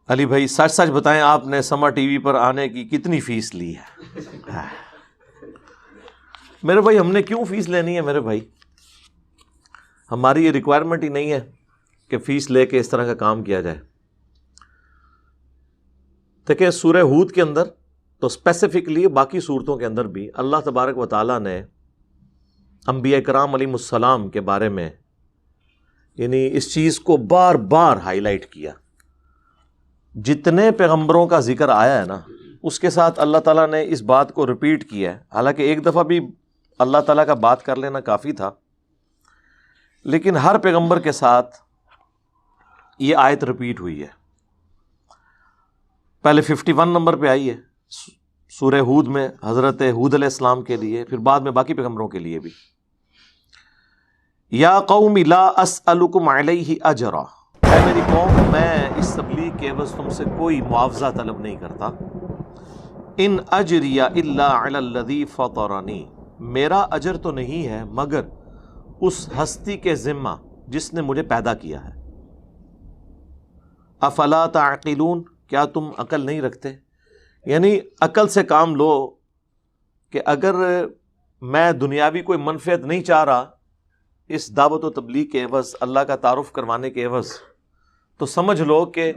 علی بھائی سچ سچ بتائیں، آپ نے سما ٹی وی پر آنے کی کتنی فیس لی ہے؟ میرے بھائی ہم نے کیوں فیس لینی ہے؟ میرے بھائی ہماری یہ ریکوائرمنٹ ہی نہیں ہے کہ فیس لے کے اس طرح کا کام کیا جائے۔ دیکھیں سورہ ہود کے اندر تو اسپیسیفکلی، باقی صورتوں کے اندر بھی اللہ تبارک و تعالیٰ نے انبیاء کرام علیہ السلام کے بارے میں یعنی اس چیز کو بار بار ہائی لائٹ کیا۔ جتنے پیغمبروں کا ذکر آیا ہے نا، اس کے ساتھ اللہ تعالیٰ نے اس بات کو ریپیٹ کیا ہے۔ حالانکہ ایک دفعہ بھی اللہ تعالیٰ کا بات کر لینا کافی تھا، لیکن ہر پیغمبر کے ساتھ یہ آیت ریپیٹ ہوئی ہے۔ پہلے 51 نمبر پہ آئی ہے سورہ ہود میں حضرت ہود علیہ السلام کے لیے، پھر بعد میں باقی پیغمبروں کے لیے بھی۔ یا قوم لا اسألکم علیہ اجرا، اے میری قوم میں اس تبلیغ کے عوض تم سے کوئی معاوضہ طلب نہیں کرتا۔ ان اجری الا علی الذی فطرنی، میرا اجر تو نہیں ہے مگر اس ہستی کے ذمہ جس نے مجھے پیدا کیا ہے۔ افلا تعقلون، کیا تم عقل نہیں رکھتے؟ یعنی عقل سے کام لو کہ اگر میں دنیاوی کوئی منفعت نہیں چاہ رہا اس دعوت و تبلیغ کے عوض، اللہ کا تعارف کروانے کے عوض، تو سمجھ لو کہ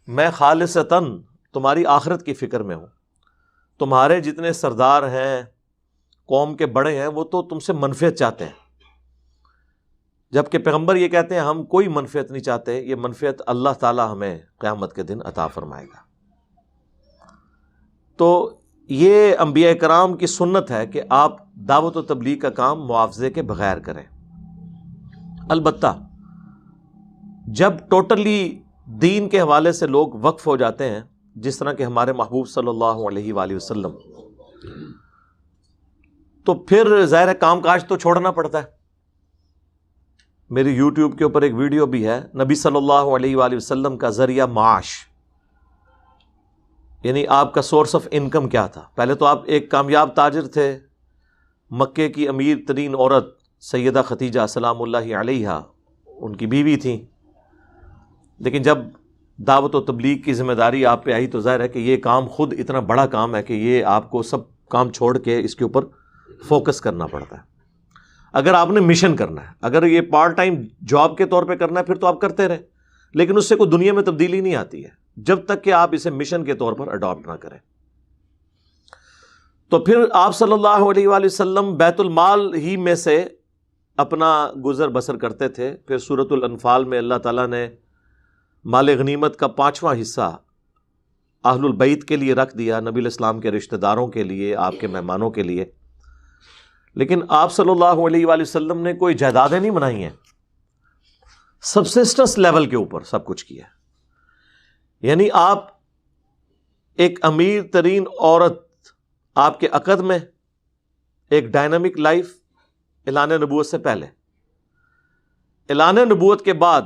میں خالصتاً تمہاری آخرت کی فکر میں ہوں۔ تمہارے جتنے سردار ہیں، قوم کے بڑے ہیں، وہ تو تم سے منفعت چاہتے ہیں، جبکہ پیغمبر یہ کہتے ہیں ہم کوئی منفعت نہیں چاہتے، یہ منفعت اللہ تعالی ہمیں قیامت کے دن عطا فرمائے گا۔ تو یہ انبیاء کرام کی سنت ہے کہ آپ دعوت و تبلیغ کا کام معاوضے کے بغیر کریں۔ البتہ جب ٹوٹلی دین کے حوالے سے لوگ وقف ہو جاتے ہیں، جس طرح کہ ہمارے محبوب صلی اللہ علیہ وآلہ وسلم، تو پھر ظاہر ہے کام کاج تو چھوڑنا پڑتا ہے۔ میری یوٹیوب کے اوپر ایک ویڈیو بھی ہے، نبی صلی اللہ علیہ وآلہ وسلم کا ذریعہ معاش، یعنی آپ کا سورس آف انکم کیا تھا۔ پہلے تو آپ ایک کامیاب تاجر تھے، مکے کی امیر ترین عورت سیدہ خدیجہ سلام اللہ علیہا ان کی بیوی تھیں، لیکن جب دعوت و تبلیغ کی ذمہ داری آپ پہ آئی تو ظاہر ہے کہ یہ کام خود اتنا بڑا کام ہے کہ یہ آپ کو سب کام چھوڑ کے اس کے اوپر فوکس کرنا پڑتا ہے۔ اگر آپ نے مشن کرنا ہے، اگر یہ پارٹ ٹائم جاب کے طور پہ کرنا ہے، پھر تو آپ کرتے رہیں، لیکن اس سے کوئی دنیا میں تبدیلی نہیں آتی ہے جب تک کہ آپ اسے مشن کے طور پر اڈاپٹ نہ کریں۔ تو پھر آپ صلی اللہ علیہ وآلہ وسلم بیت المال ہی میں سے اپنا گزر بسر کرتے تھے۔ پھر سورۃ الانفال میں اللہ تعالیٰ نے مال غنیمت کا 5واں حصہ اہل البیت کے لیے رکھ دیا، نبی علیہ السلام کے رشتہ داروں کے لیے، آپ کے مہمانوں کے لیے۔ لیکن آپ صلی اللہ علیہ وآلہ وسلم نے کوئی جائیدادیں نہیں بنائی ہیں، سبسسٹنس لیول کے اوپر سب کچھ کیا۔ یعنی آپ ایک امیر ترین عورت، آپ کے عقد میں ایک ڈائنامک لائف اعلان نبوت سے پہلے، اعلان نبوت کے بعد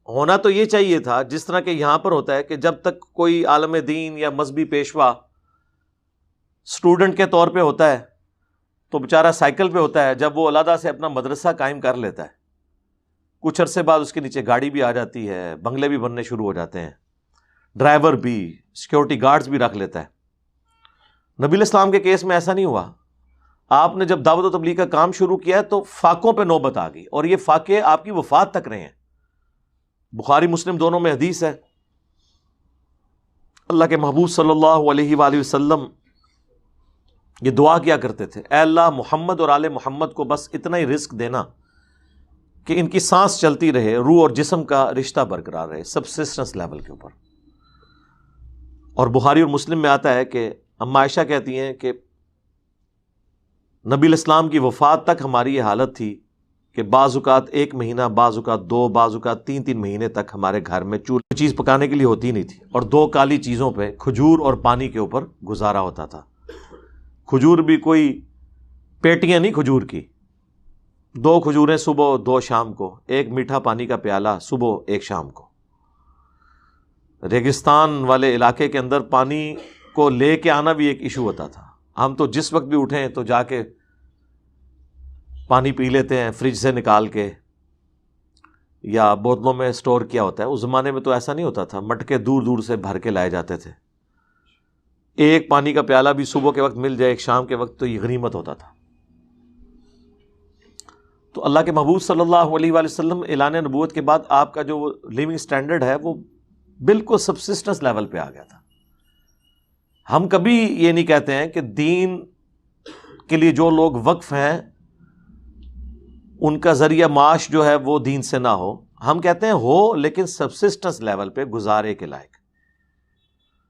ہونا تو یہ چاہیے تھا جس طرح کہ یہاں پر ہوتا ہے کہ جب تک کوئی عالم دین یا مذہبی پیشوا اسٹوڈنٹ کے طور پہ ہوتا ہے تو بیچارہ سائیکل پہ ہوتا ہے، جب وہ علیحدہ سے اپنا مدرسہ قائم کر لیتا ہے، کچھ عرصے بعد اس کے نیچے گاڑی بھی آ جاتی ہے، بنگلے بھی بننے شروع ہو جاتے ہیں، ڈرائیور بھی، سیکیورٹی گارڈز بھی رکھ لیتا ہے۔ نبی علیہ السلام کے کیس میں ایسا نہیں ہوا۔ آپ نے جب دعوت و تبلیغ کا کام شروع کیا ہے تو فاقوں پہ نوبت آ گئی، اور یہ فاقے آپ کی وفات تک رہے ہیں۔ بخاری مسلم دونوں میں حدیث ہے، اللہ کے محبوب صلی اللہ علیہ وآلہ وسلم یہ دعا کیا کرتے تھے، اے اللہ محمد اور آل محمد کو بس اتنا ہی رزق دینا کہ ان کی سانس چلتی رہے، روح اور جسم کا رشتہ برقرار رہے، سبسسٹنس لیول کے اوپر۔ اور بخاری اور مسلم میں آتا ہے کہ اما عائشہ کہتی ہیں کہ نبی علیہ السلام کی وفات تک ہماری یہ حالت تھی کہ بعض اوقات 1 مہینہ، بعض اوقات 2، بعض اوقات 3 مہینے تک ہمارے گھر میں چولہے چیز پکانے کے لیے ہوتی نہیں تھی، اور 2 کالی چیزوں پہ، کھجور اور پانی کے اوپر گزارا ہوتا تھا۔ کھجور بھی کوئی پیٹیاں نہیں کھجور کی، 2 کھجوریں صبح 2 شام کو، 1 میٹھا پانی کا پیالہ صبح 1 شام کو۔ ریگستان والے علاقے کے اندر پانی کو لے کے آنا بھی ایک ایشو ہوتا تھا۔ ہم تو جس وقت بھی اٹھیں تو جا کے پانی پی لیتے ہیں فریج سے نکال کے، یا بوتلوں میں سٹور کیا ہوتا ہے. اس زمانے میں تو ایسا نہیں ہوتا تھا, مٹکے دور دور سے بھر کے لائے جاتے تھے. ایک پانی کا پیالہ بھی صبح کے وقت مل جائے, ایک شام کے وقت, تو یہ غنیمت ہوتا تھا. تو اللہ کے محبوب صلی اللہ علیہ وآلہ وسلم اعلان نبوت کے بعد آپ کا جو لیونگ سٹینڈرڈ ہے وہ بالکل سبسسٹنس لیول پہ آ گیا تھا. ہم کبھی یہ نہیں کہتے ہیں کہ دین کے لیے جو لوگ وقف ہیں ان کا ذریعہ معاش جو ہے وہ دین سے نہ ہو. ہم کہتے ہیں ہو, لیکن سبسسٹنس لیول پہ گزارے کے لائق,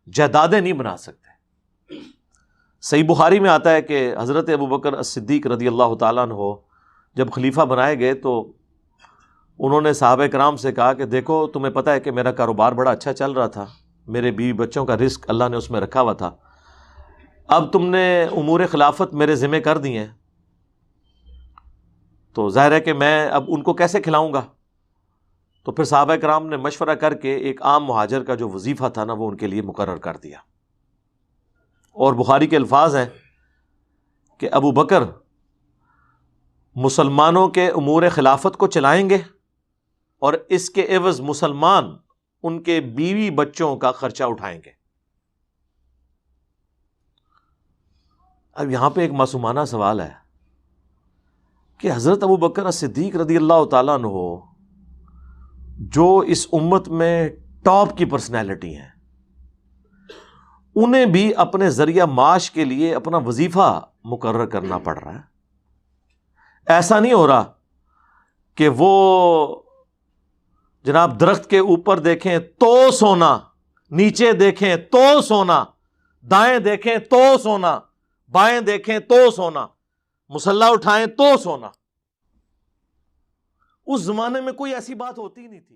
جائیدادیں نہیں بنا سکتے. صحیح بخاری میں آتا ہے کہ حضرت ابوبکر الصدیق رضی اللہ تعالیٰ عنہ جب خلیفہ بنائے گئے تو انہوں نے صحابہ کرام سے کہا کہ دیکھو تمہیں پتہ ہے کہ میرا کاروبار بڑا اچھا چل رہا تھا, میرے بیوی بچوں کا رزق اللہ نے اس میں رکھا ہوا تھا, اب تم نے امور خلافت میرے ذمہ کر دی ہیں, تو ظاہر ہے کہ میں اب ان کو کیسے کھلاؤں گا. تو پھر صحابہ کرام نے مشورہ کر کے ایک عام مہاجر کا جو وظیفہ تھا نا وہ ان کے لیے مقرر کر دیا. اور بخاری کے الفاظ ہیں کہ ابو بکر مسلمانوں کے امور خلافت کو چلائیں گے اور اس کے عوض مسلمان ان کے بیوی بچوں کا خرچہ اٹھائیں گے. اب یہاں پہ ایک معصومانہ سوال ہے کہ حضرت ابو بکر صدیق رضی اللہ تعالیٰ عنہ جو اس امت میں ٹاپ کی پرسنالٹی ہیں, انہیں بھی اپنے ذریعہ معاش کے لیے اپنا وظیفہ مقرر کرنا پڑ رہا ہے. ایسا نہیں ہو رہا کہ وہ جناب درخت کے اوپر دیکھیں تو سونا, نیچے دیکھیں تو سونا, دائیں دیکھیں تو سونا, بائیں دیکھیں تو سونا, مسلح اٹھائیں تو سونا. اس زمانے میں کوئی ایسی بات ہوتی ہی نہیں تھی.